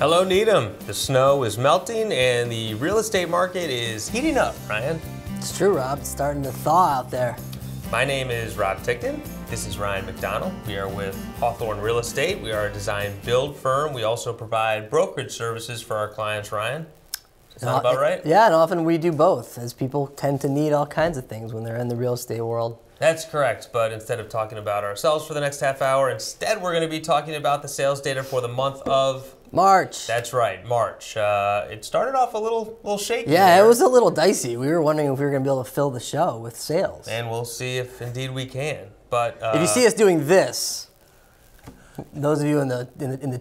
Hello, Needham. The snow is melting and the real estate market is heating up, Ryan. It's true, Rob. It's starting to thaw out there. My name is Rob Tickton. This is Ryan McDonald. We are with Hawthorne Real Estate. We are a design build firm. We also provide brokerage services for our clients, Ryan. Sound about right? Yeah, and often we do both, as people tend to need all kinds of things when they're in the real estate world. That's correct, but instead of talking about ourselves for the next half hour, instead we're going to be talking about the sales data for the month of March. That's right, March. It started off a little shaky. Yeah, there. it was a little dicey. We were wondering if we were going to be able to fill the show with sales. And we'll see if indeed we can. But if you see us doing this, those of you in the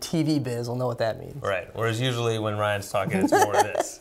TV biz will know what that means. Right. Whereas usually when Ryan's talking, it's more of this.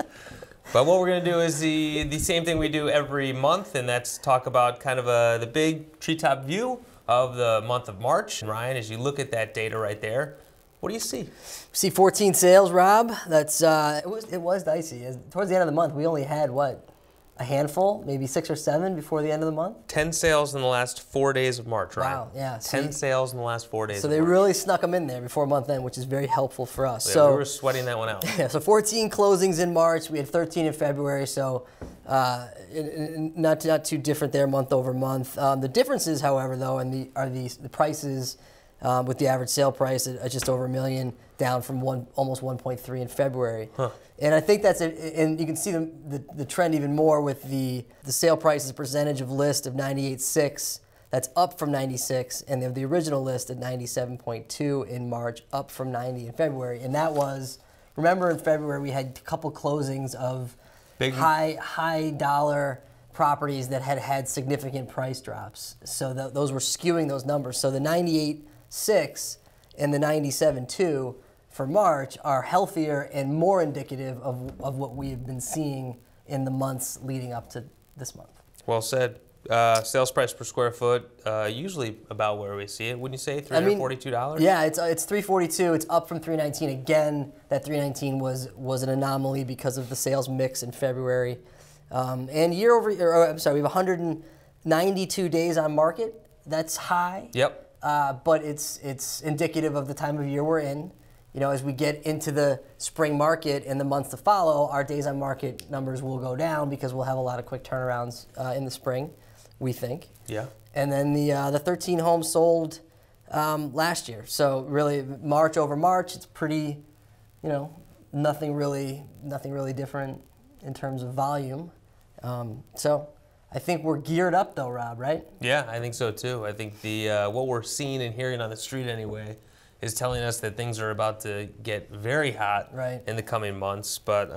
But what we're going to do is the same thing we do every month, and that's talk about kind of the big treetop view of the month of March. And Ryan, as you look at that data right there, what do you see? See 14 sales, Rob. That's it was dicey. Towards the end of the month, we only had what, a handful, maybe 6 or 7 before the end of the month. 10 sales in the last 4 days of March, Ryan. Wow, yeah. 10 sales in the last 4 days. So of they March. really snuck them in there before month end, which is very helpful for us. Yeah, so we were sweating that one out. Yeah, so 14 closings in March. We had 13 in February, so not too different there month over month. The differences, however, though, are the prices with the average sale price at just over $1 million, down from almost 1.3 in February. Huh. And I think that's it. And you can see the trend even more with the sale price as a percentage of list of 98.6. That's up from 96, and the original list at 97.2 in March, up from 90 in February. And that was, remember in February we had a couple closings of big high dollar properties that had significant price drops. So those were skewing those numbers. So the 98.6 and the 97.2 for March are healthier and more indicative of what we have been seeing in the months leading up to this month. Well said. Sales price per square foot, usually about where we see it. Wouldn't you say $342? Yeah, it's $342. It's up from $319. Again, that $319 was an anomaly because of the sales mix in February. And year over year, I'm sorry, we have 192 days on market. That's high. Yep. But it's indicative of the time of year we're in. You know, as we get into the spring market and the months to follow, our days on market numbers will go down because we'll have a lot of quick turnarounds in the spring, we think. Yeah. And then the 13 homes sold last year. So really, March over March, it's pretty, nothing really different in terms of volume. So I think we're geared up though, Rob, right? Yeah, I think so too. I think what we're seeing and hearing on the street anyway is telling us that things are about to get very hot in the coming months, but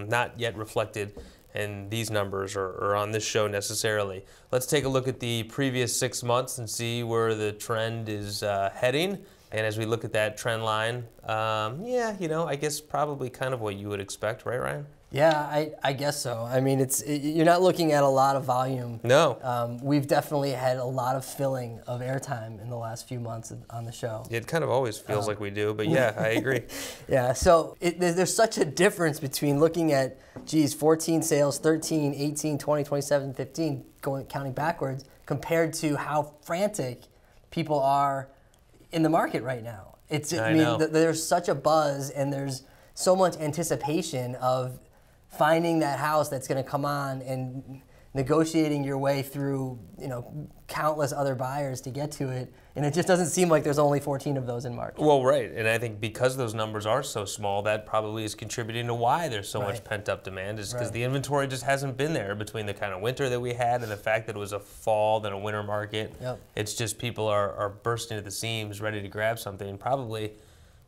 not yet reflected in these numbers or on this show necessarily. Let's take a look at the previous 6 months and see where the trend is heading. And as we look at that trend line, I guess probably kind of what you would expect, right, Ryan? Yeah, I guess so. I mean, you're not looking at a lot of volume. No. We've definitely had a lot of filling of airtime in the last few months on the show. It kind of always feels like we do, but yeah, I agree. Yeah, so there's such a difference between looking at, 14 sales, 13, 18, 20, 27, 15, counting backwards, compared to how frantic people are in the market right now. There's such a buzz and there's so much anticipation of finding that house that's going to come on and negotiating your way through, countless other buyers to get to it. And it just doesn't seem like there's only 14 of those in March. Well, right. And I think because those numbers are so small, that probably is contributing to why there's so much pent-up demand, is because the inventory just hasn't been there between the kind of winter that we had and the fact that it was a fall then a winter market. Yep. It's just people are bursting at the seams, ready to grab something, probably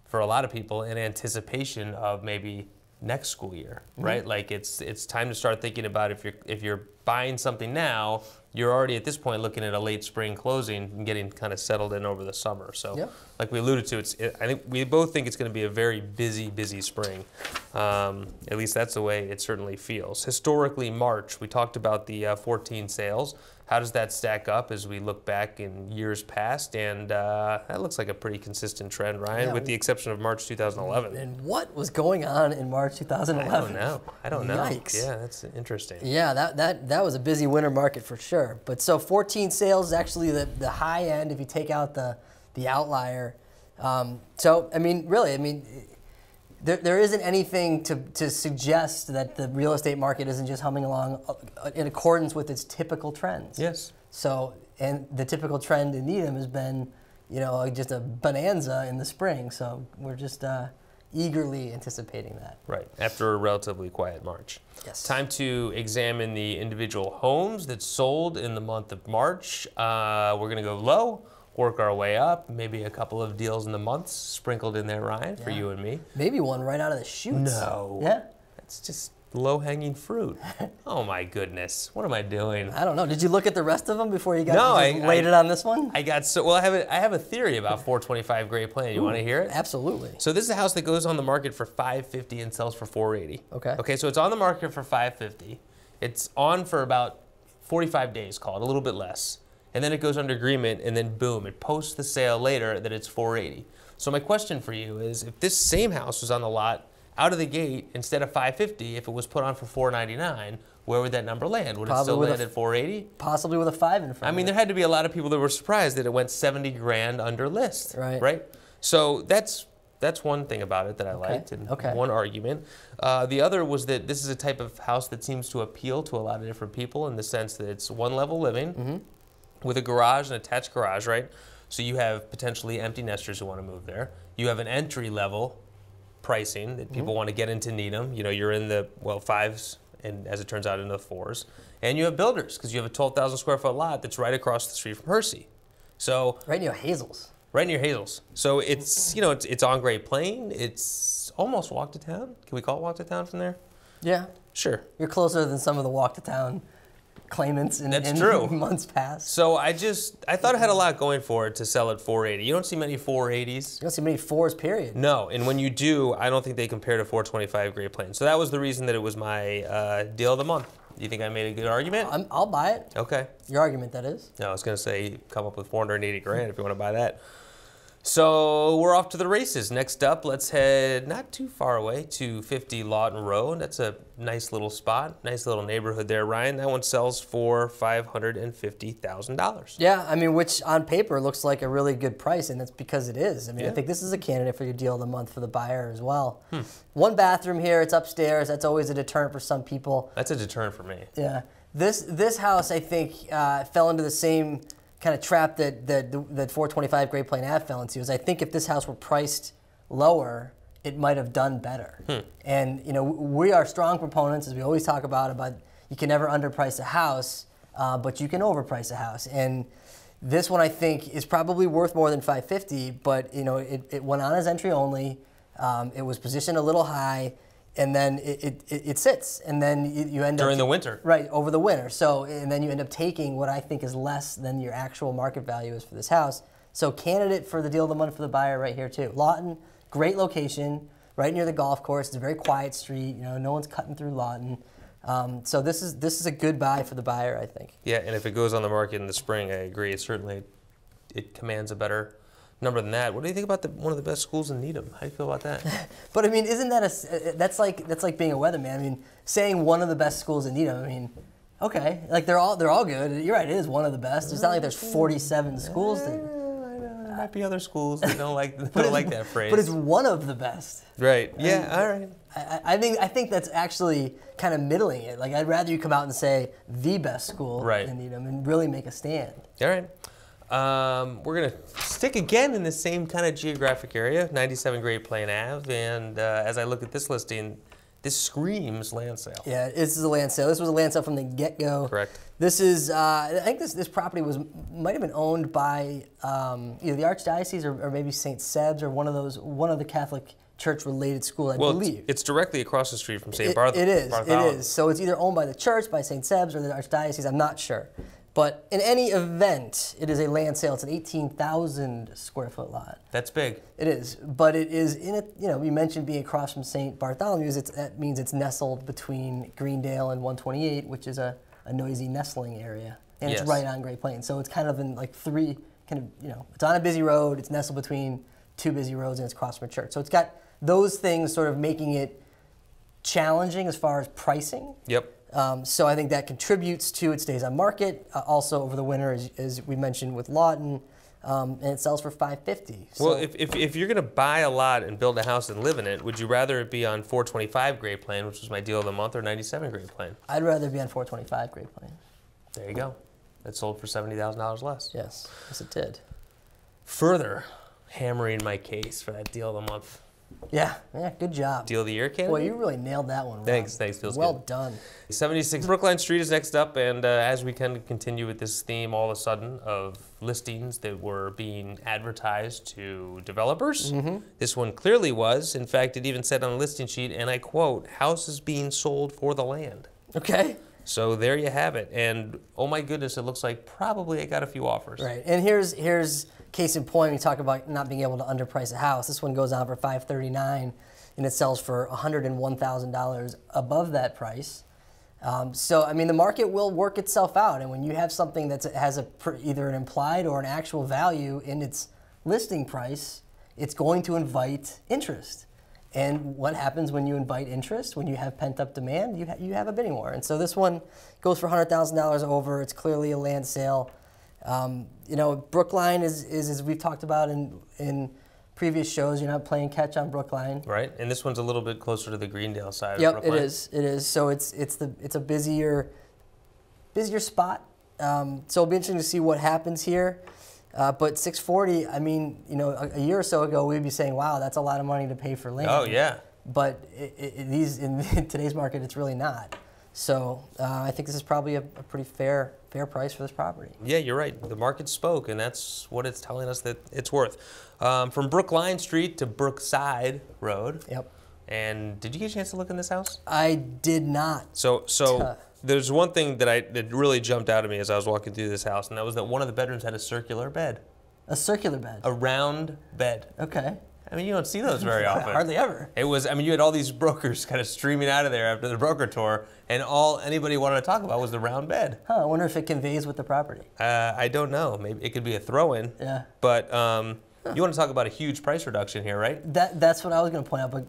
for a lot of people in anticipation of maybe next school year, right? Like it's time to start thinking about if you're buying something now, you're already at this point looking at a late spring closing and getting kind of settled in over the summer. So, like we alluded to, I think we both think it's going to be a very busy spring. At least that's the way it certainly feels. Historically, March, we talked about the 14 sales. How does that stack up as we look back in years past? And that looks like a pretty consistent trend, Ryan, with the exception of March 2011. And what was going on in March 2011? I don't know. Yikes. Yeah, that's interesting. Yeah, that was a busy winter market for sure. But so 14 sales is actually the high end if you take out the outlier. So, really, there isn't anything to suggest that the real estate market isn't just humming along in accordance with its typical trends. Yes. So, and the typical trend in Needham has been, you know, just a bonanza in the spring. So we're just eagerly anticipating that. Right, after a relatively quiet March. Yes. Time to examine the individual homes that sold in the month of March. We're going to go low, work our way up, maybe a couple of deals in the months sprinkled in there, Ryan, for you and me. Maybe one right out of the chutes. No. Yeah? That's just low-hanging fruit. Oh my goodness, what am I doing? I don't know. Did you look at the rest of them before you got laid it on this one? I have a theory about 425 Great Plain. You want to hear it? Absolutely. So this is a house that goes on the market for $550 and sells for $480. Okay. Okay, so it's on the market for $550. It's on for about 45 days, call it, a little bit less. And then it goes under agreement, and then boom, it posts the sale later that it's $480. So my question for you is, if this same house was on the lot out of the gate instead of $550, if it was put on for $499, where would that number land? Would it still land at $480? Possibly with a 5 in front. I mean, there had to be a lot of people that were surprised that it went 70 grand under list. Right. Right. So that's one thing about it that I liked, and one argument. The other was that this is a type of house that seems to appeal to a lot of different people in the sense that it's one-level living with a garage, an attached garage, right? So you have potentially empty nesters who want to move there. You have an entry-level pricing that people want to get into Needham. You know, you're in the, well, 5s, and as it turns out, in the 4s. And you have builders, because you have a 12,000 square foot lot that's right across the street from Hersey. So right near Hazel's. Right near Hazel's. So it's, you know, it's on Great Plain. It's almost walk to town. Can we call it walk to town from there? Yeah. Sure. You're closer than some of the walk to town claimants in months past. So I thought it had a lot going for it to sell at $480. You don't see many 480s. You don't see many 4s, period. No, and when you do, I don't think they compare to 425 Great Plain. So that was the reason that it was my deal of the month. Do you think I made a good argument? I'll buy it. Okay. Your argument, that is. No, I was going to say come up with 480 grand if you want to buy that. So we're off to the races. Next up, let's head not too far away to 50 Lawton Road. That's a nice little spot, nice little neighborhood there, Ryan. That one sells for $550,000. Yeah, I mean, which on paper looks like a really good price, and that's because it is. I mean, I think this is a candidate for your deal of the month for the buyer as well. One bathroom here, it's upstairs. That's always a deterrent for some people. That's a deterrent for me. Yeah. This house, I think, fell into the same kind of trap that 425 Great Plain Ave fell into. Is I think if this house were priced lower, it might have done better. And you know, we are strong proponents, as we always talk about you can never underprice a house, but you can overprice a house. And this one, I think, is probably worth more than $550. But you know, it went on as entry only. It was positioned a little high. And then it sits, and then you end up during the winter, right, over the winter. So, and then you end up taking what I think is less than your actual market value is for this house. So, candidate for the deal of the month for the buyer right here too. Lawton, great location, right near the golf course. It's a very quiet street. You know, no one's cutting through Lawton. So this is a good buy for the buyer, I think. Yeah, and if it goes on the market in the spring, I agree. It commands a better number than that. What do you think about one of the best schools in Needham? How do you feel about that? But I mean, isn't that that's like being a weatherman? I mean, saying one of the best schools in Needham. I mean, okay, like they're all good. You're right, it is one of the best. It's not like there's 47 schools there. There might be other schools that don't like that phrase. But it's one of the best. Right. Yeah. All right. I think that's actually kind of middling it. Like I'd rather you come out and say the best school in Needham and really make a stand. All right. We're going to stick again in the same kind of geographic area, 97 Great Plain Ave, and as I look at this listing, this screams land sale. Yeah, this is a land sale. This was a land sale from the get-go. Correct. This is, I think this property might have been owned by either the Archdiocese or maybe St. Seb's or one of the Catholic Church-related schools, I believe. It's directly across the street from St. Bartholomew. It is. So it's either owned by the church, by St. Seb's, or the Archdiocese. I'm not sure. But in any event, it is a land sale. It's an 18,000 square foot lot. That's big. It is, but it is in it. You know, you mentioned being across from St. Bartholomew's. That means it's nestled between Greendale and 128, which is a noisy nestling area, and it's right on Great Plains. So it's kind of in like three it's on a busy road. It's nestled between two busy roads, and it's across from a church. So it's got those things sort of making it challenging as far as pricing. Yep. So I think that contributes to it stays on market. Also over the winter, as we mentioned with Lawton, and it sells for $550. So, Well, if you're going to buy a lot and build a house and live in it, would you rather it be on 425 grade plan, which was my deal of the month, or 97 grade plan? I'd rather be on 425 grade plan. There you go. It sold for $70,000 less. Yes, it did. Further hammering my case for that deal of the month. Yeah, good job. Deal of the year candidate? Boy, you really nailed that one, Rob. Thanks, feels well good. done. 76 Brookline Street is next up, and as we kind of continue with this theme all of a sudden of listings that were being advertised to developers, this one clearly was. In fact, it even said on the listing sheet, and I quote, "House is being sold for the land." Okay. So there you have it, and oh my goodness, it looks like probably it got a few offers. Right, and here's case in point. We talk about not being able to underprice a house. This one goes on for $539, and it sells for $101,000 above that price. So I mean, the market will work itself out, and when you have something that has either an implied or an actual value in its listing price, it's going to invite interest. And what happens when you invite interest, when you have pent-up demand, you have a bidding war. And so this one goes for $100,000 over. It's clearly a land sale. You know, Brookline is as we've talked about in previous shows, you're not playing catch on Brookline. Right, and this one's a little bit closer to the Greendale side Yep, of Brookline. it is. So it's a busier spot. So it'll be interesting to see what happens here. But 640, I mean, you know, a year or so ago, we'd be saying, wow, that's a lot of money to pay for land. Oh, yeah. But in today's market, it's really not. So I think this is probably a pretty fair price for this property. Yeah, you're right. The market spoke, and that's what it's telling us that it's worth. From Brookline Street to Brookside Road. Yep. And did you get a chance to look in this house? I did not. So there's one thing that really jumped out at me as I was walking through this house, and that was that one of the bedrooms had a circular bed. A circular bed? A round bed. Okay. I mean, you don't see those very often. Hardly ever. It was, I mean, you had all these brokers kind of streaming out of there after the broker tour, and all anybody wanted to talk about was the round bed. Huh, I wonder if it conveys with the property. I don't know. Maybe it could be a throw-in. Yeah. But you want to talk about a huge price reduction here, right? That's what I was going to point out,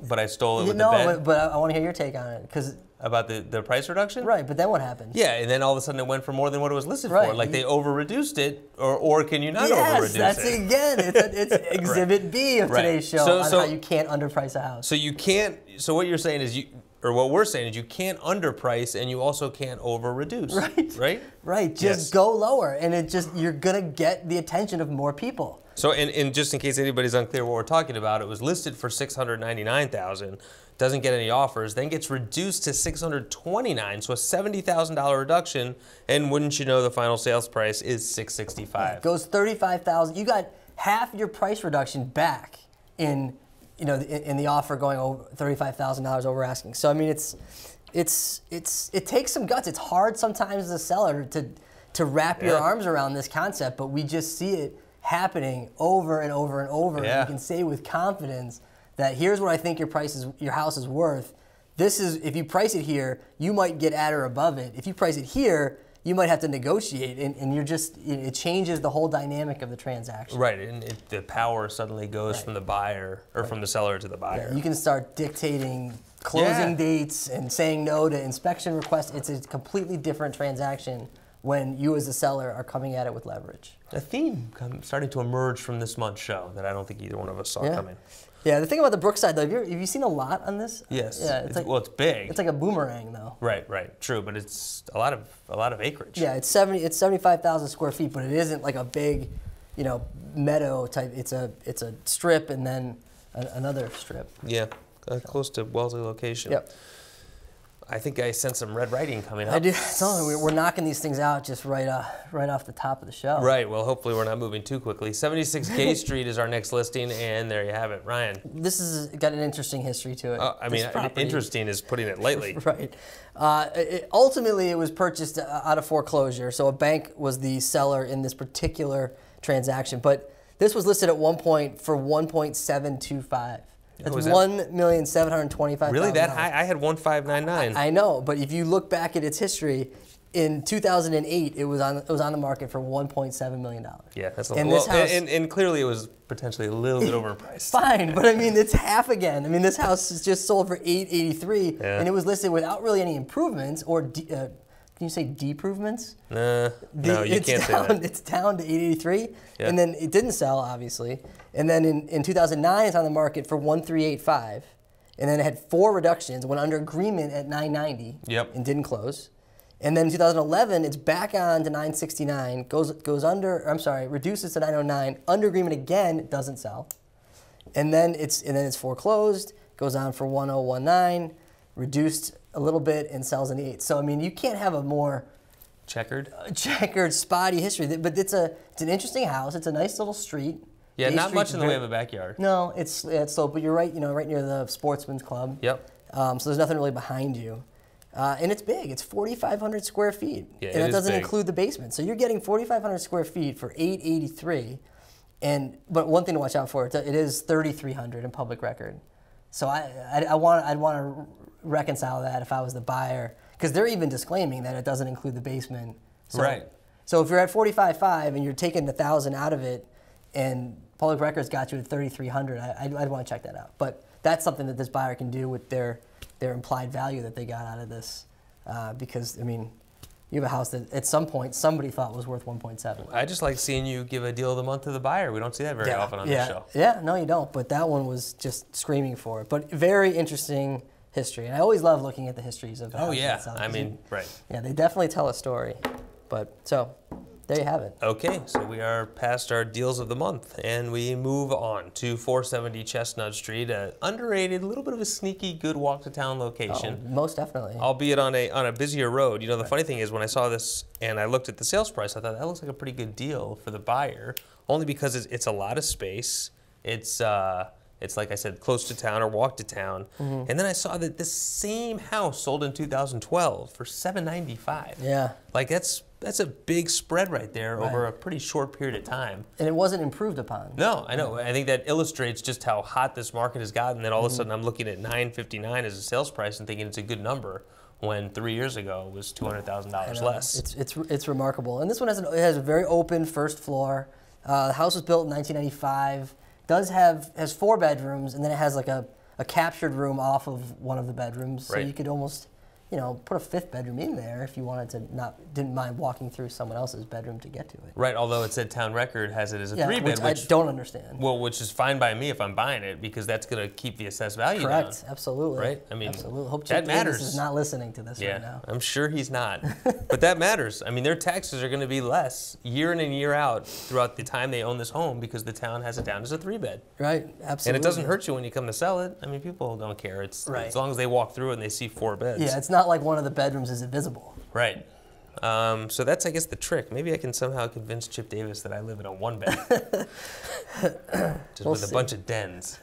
but I stole it with the bed? But I want to hear your take on it. About the price reduction? Right, but then what happened? Yeah, and then all of a sudden it went for more than what it was listed for. Like they over-reduced it, or can you not over-reduce it? Yes, that's again, it's Exhibit B of today's show on how you can't underprice a house. So you can't, so what you're saying is what we're saying is you can't underprice and you also can't over-reduce. Right? Right, just go lower and you're gonna get the attention of more people. So, and just in case anybody's unclear what we're talking about, it was listed for $699,000, doesn't get any offers, then gets reduced to $629,000, so a $70,000 reduction, and wouldn't you know, the final sales price is $665,000. It goes $35,000. You got half your price reduction back in the offer going over $35,000 over asking. So I mean, it takes some guts. It's hard sometimes as a seller to wrap your arms around this concept, but we just see it happening over and over and over. Yeah. And you can say with confidence that here's what I think your house is worth. This is, if you price it here, you might get at or above it. If you price it here, you might have to negotiate, and it changes the whole dynamic of the transaction. Right, and the power suddenly goes from the buyer, or from the seller to the buyer. Yeah, you can start dictating closing dates and saying no to inspection requests. It's a completely different transaction when you as a seller are coming at it with leverage. A theme starting to emerge from this month's show that I don't think either one of us saw coming. Yeah, the thing about the Brookside, though, have you seen a lot on this? Yes. Yeah, it's big. It's like a boomerang, though. Right, true, but it's a lot of acreage. Yeah, it's 75,000 square feet, but it isn't like a big, meadow type. It's a strip and then another strip. Yeah, close to Wellesley location. Yep. I think I sense some red writing coming up. I do. We're knocking these things out just right off the top of the show. Right. Well, hopefully we're not moving too quickly. 76 Gay Street is our next listing, and there you have it, Ryan. This has got an interesting history to it. I mean, interesting is putting it lightly. Right. Ultimately, it was purchased out of foreclosure, so a bank was the seller in this particular transaction. But this was listed at one point for $1.725. That's $1,725,000. Really, that high? I had 1,599. I know, but if you look back at its history, in 2008, it was on the market for $1.7 million. Yeah, that's a lot. And clearly, it was potentially a little bit overpriced. Fine, but I mean, it's half again. I mean, this house is just sold for $883, and it was listed without really any improvements or can you say deprovements? No, you can't say that. It's down to 883, Yeah. and then it didn't sell, obviously. And then in 2009, it's on the market for 1385, and then it had 4 reductions, went under agreement at 990, Yep. and didn't close. And then in 2011, it's back on to 969, goes under. I'm sorry, reduces to 909, under agreement again, doesn't sell. And then it's foreclosed, goes on for 1019, reduced a little bit, and sells in the 8th. So I mean, you can't have a more checkered, spotty history. But it's an interesting house. It's a nice little street. Yeah, Gay not Street's much in the way of a backyard. No, it's slow, but you're right. Right near the Sportsman's Club. Yep. So there's nothing really behind you. And it's big. It's 4,500 square feet. Yeah, and that doesn't big. include the basement. So you're getting 4,500 square feet for $883. But one thing to watch out for, it is $3,300 in public record. So I'd want to reconcile that if I was the buyer, because they're even disclaiming that it doesn't include the basement. So, Right. So if you're at 45.5 and you're taking 1,000 out of it, and public records got you at 3,300, I'd want to check that out. But that's something that this buyer can do with their implied value that they got out of this, because I mean, you have a house that at some point somebody thought was worth 1.7. I just like seeing you give a deal of the month to the buyer. We don't see that very often on this show. Yeah, no, you don't. But that one was just screaming for it. But very interesting history, and I always love looking at the histories of. Oh yeah, I mean, right. Yeah, they definitely tell a story. But so. There you have it. Okay, so we are past our deals of the month, and we move on to 470 Chestnut Street, an underrated, little bit of a sneaky, good walk-to-town location. Oh, most definitely. Albeit on a busier road. You know, the funny thing is when I saw this and I looked at the sales price, I thought that looks like a pretty good deal for the buyer, only because it's a lot of space. It's like I said, close to town or walk to town. Mm-hmm. And then I saw that this same house sold in 2012 for $795. Yeah. Like that's a big spread right there over a pretty short period of time. And it wasn't improved upon. No, I know. I think that illustrates just how hot this market has gotten. Then all of a sudden I'm looking at $959 as a sales price and thinking it's a good number, when 3 years ago it was $200,000 less. It's remarkable. And this one has a very open first floor. The house was built in 1995. Has 4 bedrooms, and then it has like a captured room off of one of the bedrooms. So you could almost, put a 5th bedroom in there if you wanted to didn't mind walking through someone else's bedroom to get to it. Right, although it said town record has it as a 3-bed, which I don't understand. Well, which is fine by me if I'm buying it, because that's going to keep the assessed value down. Correct, absolutely. Right? I mean, absolutely. Hope that Chip matters. Davis is not listening to this right now. I'm sure he's not. But that matters. I mean, their taxes are going to be less year in and year out throughout the time they own this home, because the town has it down as a 3-bed. Right, absolutely. And it doesn't hurt you when you come to sell it. I mean, people don't care. It's as long as they walk through it and they see 4 beds. Yeah, it's not like one of the bedrooms is invisible. Right. So that's, I guess, the trick. Maybe I can somehow convince Chip Davis that I live in a 1-bed. Just with a bunch of dens.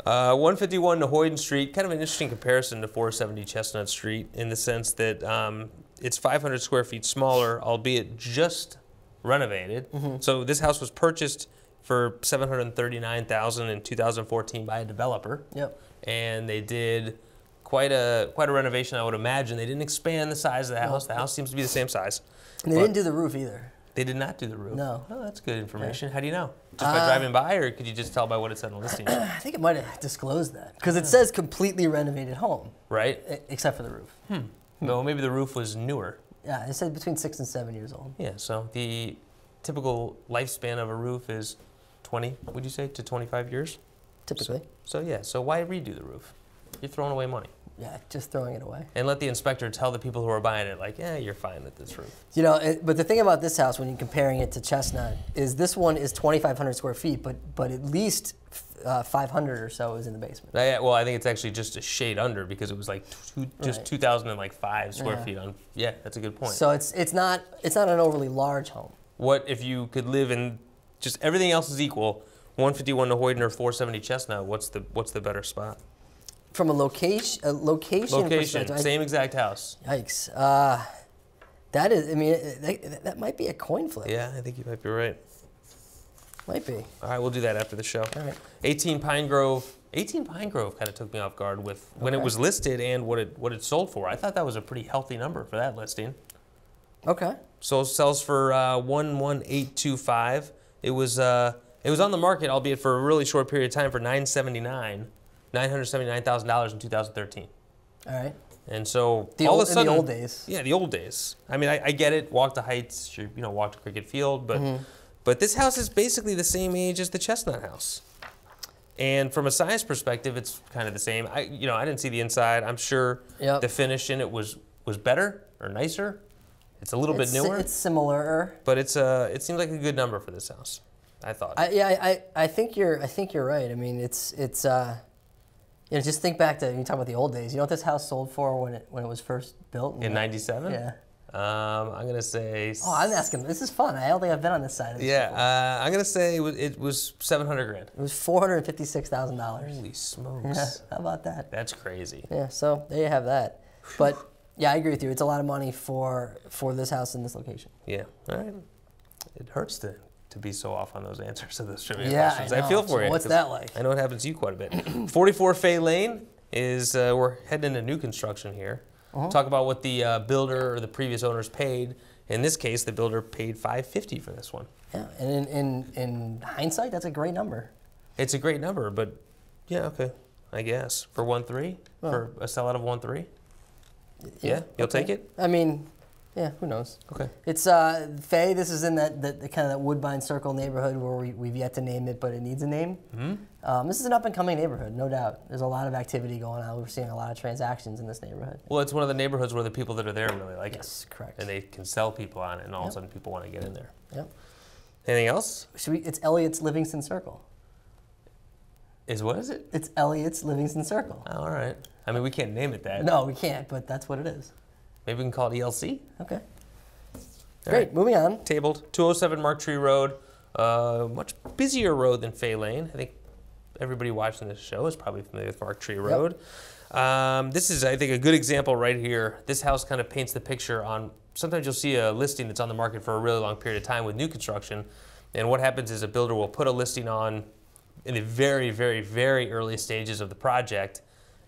151 Nahoyden Street, kind of an interesting comparison to 470 Chestnut Street in the sense that it's 500 square feet smaller, albeit just renovated. Mm-hmm. So this house was purchased for $739,000 in 2014 by a developer. Yep. And they did quite a renovation, I would imagine. They didn't expand the size of the house. The house seems to be the same size. And they didn't do the roof either. They did not do the roof. No. Oh, that's good information. How do you know? Just by driving by, or could you just tell by what it said on the listing? I think it might have disclosed that, because it says completely renovated home. Right. Except for the roof. No, maybe the roof was newer. Yeah, it said between 6 and 7 years old. Yeah, so the typical lifespan of a roof is 20, would you say, to 25 years? Typically. So why redo the roof? You're throwing away money. Yeah, just throwing it away. And let the inspector tell the people who are buying it, like, you're fine with this roof. But the thing about this house, when you're comparing it to Chestnut, is this one is 2,500 square feet, but at least 500 or so is in the basement. Well, I think it's actually just a shade under, because it was like just 2,005 square feet on. Yeah, that's a good point. So it's not an overly large home. What if you could live in, just everything else is equal, 151 Nahoyden or 470 Chestnut? What's the better spot? From a location perspective, same exact house. Yikes! That might be a coin flip. Yeah, I think you might be right. Might be. All right, we'll do that after the show. All right. 18 Pine Grove. 18 Pine Grove kind of took me off guard with when it was listed and what it sold for. I thought that was a pretty healthy number for that listing. Okay. So it sells for 11825. It was on the market, albeit for a really short period of time, for $979,000 in 2013. All right. And so The all old, of a sudden, in the old days. Yeah, the old days. I mean, I get it. Walk to Heights, walk to Cricket Field, but this house is basically the same age as the Chestnut House. And from a size perspective, it's kind of the same. I didn't see the inside. I'm sure the finish in it was better or nicer. It's a little bit newer. It's similar, but it seems like a good number for this house. I thought. I think you're right. I mean, just think back to you talk about the old days. You know what this house sold for when it was first built? In '97? Yeah. I'm gonna say. Oh, I'm asking. This is fun. I don't think I've been on this side of this. Yeah, I'm gonna say it was $700,000. It was $456,000. Holy smokes! Yeah, how about that? That's crazy. Yeah. So there you have that. But yeah, I agree with you. It's a lot of money for this house in this location. Yeah. All right. It hurts to be so off on those answers to those trivia yeah, questions. I feel for you. What's that like? I know it happens to you quite a bit. 44 Fay Lane is we're heading into new construction here. Talk about what the builder or the previous owners paid. In this case, the builder paid $550 for this one. Yeah, and in hindsight, that's a great number. It's a great number, but yeah, okay, I guess for 1.3 for a sellout of 1.3. Yeah, you'll take it. I mean, yeah, who knows? Okay. It's Fay. This is in the kind of that Woodbine Circle neighborhood where we've yet to name it, but it needs a name. This is an up and coming neighborhood, no doubt. There's a lot of activity going on. We're seeing a lot of transactions in this neighborhood. Well, it's one of the neighborhoods where the people that are there really like it. Yes, correct. And they can sell people on it, and all of a sudden people want to get in there. Yep. Anything else? It's Elliot's Livingston Circle. What is it? It's Elliot's Livingston Circle. Oh, all right. I mean, we can't name it that. No, we can't, but that's what it is. Maybe we can call it ELC? Okay. Great, moving on. Tabled, 207 Mark Tree Road. Much busier road than Fay Lane. I think everybody watching this show is probably familiar with Mark Tree Road. This is, I think, a good example right here. This house kind of paints the picture on, sometimes you'll see a listing that's on the market for a really long period of time with new construction. And what happens is a builder will put a listing on in the very, very, very early stages of the project.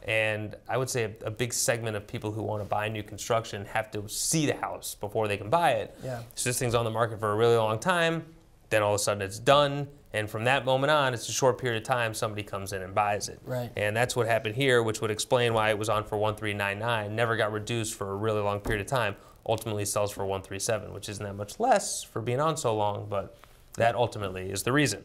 And I would say a big segment of people who want to buy new construction have to see the house before they can buy it. Yeah. So this thing's on the market for a really long time. Then all of a sudden it's done. And from that moment on, it's a short period of time, somebody comes in and buys it. Right. And that's what happened here, which would explain why it was on for 1.399, never got reduced for a really long period of time, ultimately sells for 1.37, which isn't that much less for being on so long, but that ultimately is the reason.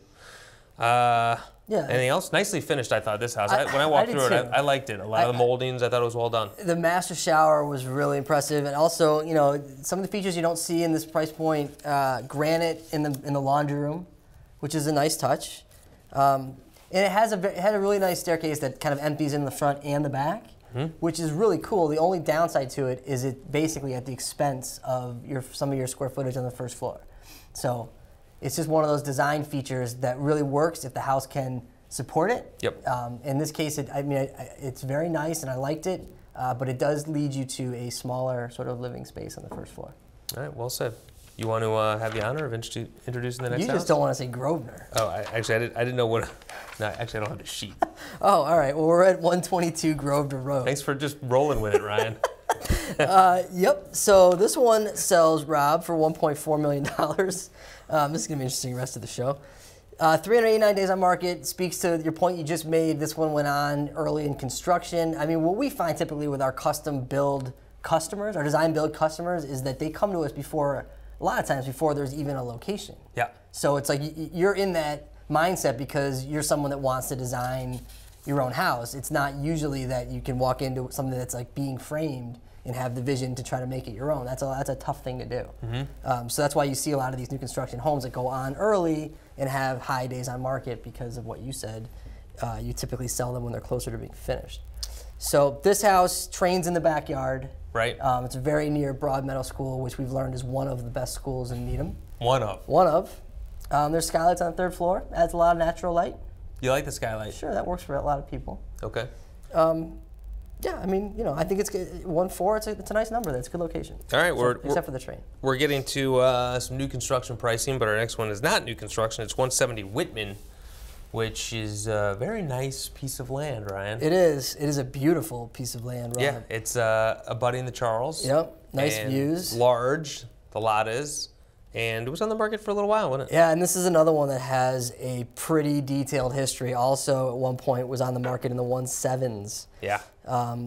Anything else? Nicely finished, I thought, this house. When I walked through it, I liked it. A lot of the moldings, I thought it was well done. The master shower was really impressive, and also, some of the features you don't see in this price point, granite in the laundry room, which is a nice touch. And it had a really nice staircase that kind of empties in the front and the back, which is really cool. The only downside to it is it basically at the expense of some of your square footage on the first floor. So it's just one of those design features that really works if the house can support it. Yep. In this case, it's very nice and I liked it, but it does lead you to a smaller sort of living space on the first floor. All right, well said. You want to have the honor of introducing the next house? You just don't want to say Grosvenor. Oh, I didn't know what. No, actually, I don't have the sheet. Oh, all right. Well, we're at 122 Grosvenor Road. Thanks for just rolling with it, Ryan. Yep. So this one sells, Rob, for $1.4 million. This is going to be interesting rest of the show. 389 days on market speaks to your point you just made. This one went on early in construction. I mean, what we find typically with our custom build customers, our design build customers, is that they come to us a lot of times before there's even a location. Yeah. So it's like you're in that mindset because you're someone that wants to design your own house. It's not usually that you can walk into something that's like being framed and have the vision to try to make it your own. That's a tough thing to do. So that's why you see a lot of these new construction homes that go on early and have high days on market because of what you said. You typically sell them when they're closer to being finished. So this house, trains in the backyard. Right. It's very near Broadmeadow School, which we've learned is one of the best schools in Needham. One of. There's skylights on the third floor. Adds a lot of natural light. You like the skylight? Sure, that works for a lot of people. Okay. Yeah, I mean, I think it's good. 1.4. It's a nice number. That's a good location. All right, except for the train. We're getting to some new construction pricing, but our next one is not new construction. It's 170 Whitman, which is a very nice piece of land, Ryan. It is. It is a beautiful piece of land, Rob. Yeah, it's abutting the Charles. Yep, nice views. Large, the lot is. and it was on the market for a little while, wasn't it? Yeah, and this is another one that has a pretty detailed history. Also, at one point, was on the market in the 1.7s. Yeah.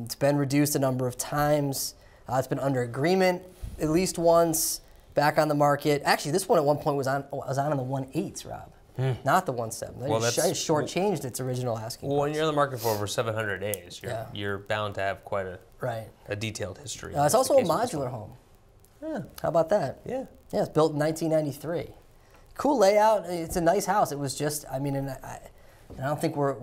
It's been reduced a number of times. It's been under agreement at least once. Back on the market. Actually, this one at one point was on in the 1.8s, Rob. Not the 1.7. They shortchanged its original asking price. When you're on the market for over 700 days, you're bound to have quite a detailed history. It's also a modular home. Yeah. How about that? Yeah. Yeah, it's built in 1993. Cool layout. It's a nice house. It was just, I mean, and I don't think we're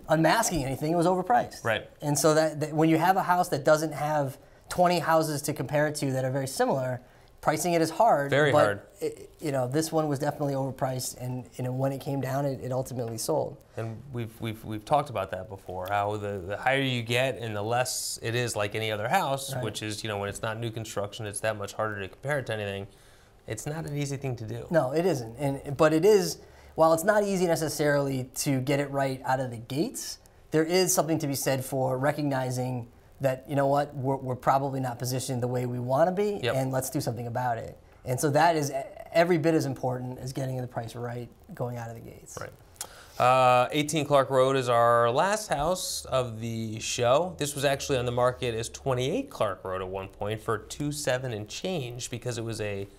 unmasking anything. It was overpriced. Right. And so that when you have a house that doesn't have 20 houses to compare it to that are very similar, pricing it is hard. Very hard. This one was definitely overpriced, and when it came down, it ultimately sold. And we've talked about that before. How the higher you get, and the less it is like any other house, Right. which is when it's not new construction, it's that much harder to compare it to anything. It's not an easy thing to do. No, it isn't. But it is. While it's not easy necessarily to get it right out of the gates, there is something to be said for recognizing that, you know what, we're probably not positioned the way we want to be, and let's do something about it. And so that is every bit as important as getting the price right going out of the gates. Right. 18 Clark Road is our last house of the show. This was actually on the market as 28 Clark Road at one point for $2.7 and change, because it was a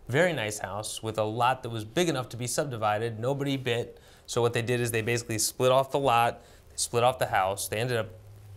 very nice house with a lot that was big enough to be subdivided. Nobody bit. So what they did is they basically split off the lot, they split off the house. They ended up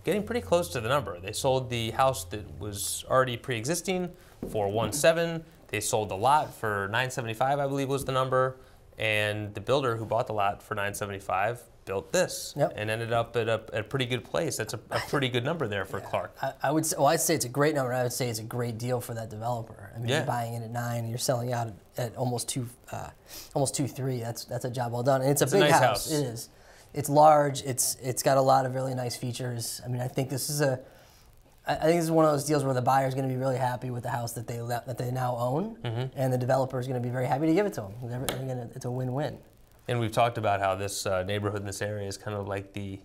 getting pretty close to the number. They sold the house that was already pre-existing for $1.7. They sold the lot for $975, I believe was the number. And the builder who bought the lot for $975 built this and ended up at a pretty good place. That's a pretty good number there for Clark. I'd say it's a great number. I would say it's a great deal for that developer. I mean, you're buying it at 9 and you're selling out at almost 2.3. That's a job well done. And it's a big nice house. It is. It's large. It's got a lot of really nice features. I mean, I think this is one of those deals where the buyer is going to be really happy with the house that they now own, and the developer is going to be very happy to give it to them. It's a win-win. And we've talked about how this neighborhood in this area is kind of like the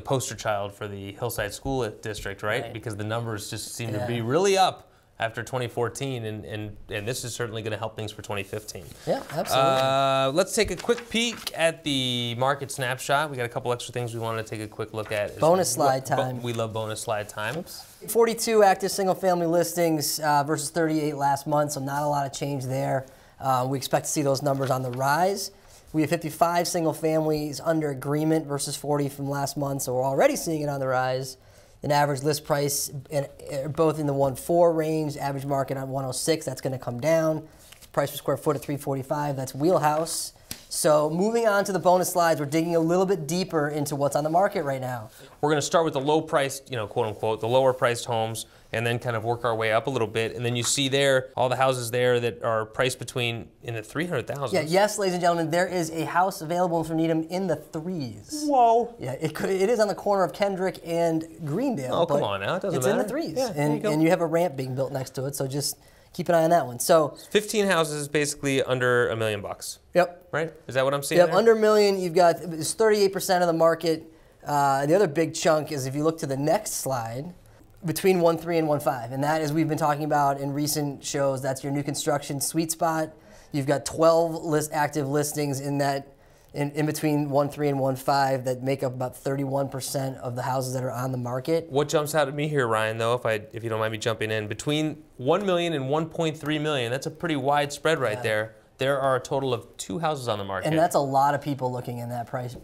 poster child for the Hillside School District, right? Because the numbers just seem to be really up after 2014, and this is certainly going to help things for 2015. Yeah, absolutely. Let's take a quick peek at the market snapshot. We got a couple extra things we want to take a quick look at. Bonus slide time. We love bonus slide time. Oops. 42 active single-family listings versus 38 last month, so not a lot of change there. We expect to see those numbers on the rise. We have 55 single families under agreement versus 40 from last month, so we're already seeing it on the rise. An average list price both in the 1.4 range, average market on 106, that's going to come down. Price per square foot at 345, that's wheelhouse. So moving on to the bonus slides, we're digging a little bit deeper into what's on the market right now. We're going to start with the low priced, quote unquote, the lower priced homes, and then kind of work our way up a little bit. And then you see there all the houses there that are priced between in the 300,000. Yeah, yes, ladies and gentlemen, there is a house available for Needham in the 3s. Whoa. Yeah, it is on the corner of Kendrick and Greendale. Oh, come on now, it doesn't matter. It's in the 3s. Yeah, and you have a ramp being built next to it, so just keep an eye on that one. So 15 houses basically under $1 million. Yep. Right? Is that what I'm seeing? Yep, there? under $1 million, you've got it's 38% of the market. The other big chunk is if you look to the next slide, between 1.3 and 1.5, and that, as we've been talking about in recent shows, that's your new construction sweet spot. You've got 12 active listings in that, in between 1.3 and 1.5 that make up about 31% of the houses that are on the market. What jumps out at me here, Ryan, though, if you don't mind me jumping in, between 1 million and 1.3 million, that's a pretty wide spread right there. There are a total of 2 houses on the market. And that's a lot of people looking in that price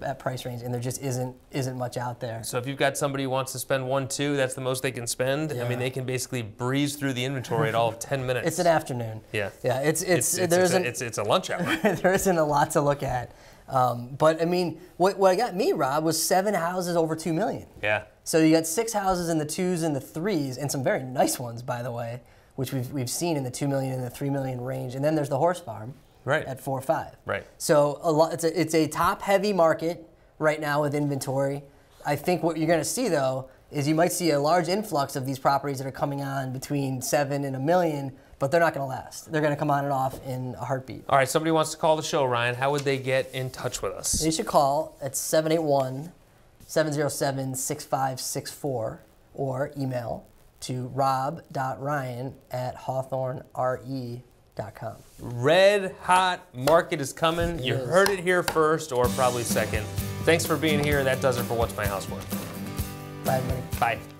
range, and there just isn't much out there. So if you've got somebody who wants to spend 1.2, that's the most they can spend. Yeah. I mean, they can basically breeze through the inventory at all of 10 minutes. It's an afternoon. Yeah. Yeah. It's a lunch hour. There isn't a lot to look at. But I mean, what got me, Rob, was 7 houses over $2 million. Yeah. So you got 6 houses in the 2s and the 3s, and some very nice ones, by the way, which we've seen in the $2 million and the $3 million range. And then there's the horse farm. Right. At 4.5. Right. So it's a top-heavy market right now with inventory. I think what you're going to see, though, is you might see a large influx of these properties that are coming on between 7 and $1 million, but they're not going to last. They're going to come on and off in a heartbeat. All right, somebody wants to call the show, Ryan. How would they get in touch with us? They should call at 781-707-6564 or email to rob.ryan@hawthornere.com. redhotmarket.com. Red hot market is coming. You is. heard it here first, or probably second. Thanks for being here. That does it for What's My House Worth. Bye, everybody. Bye.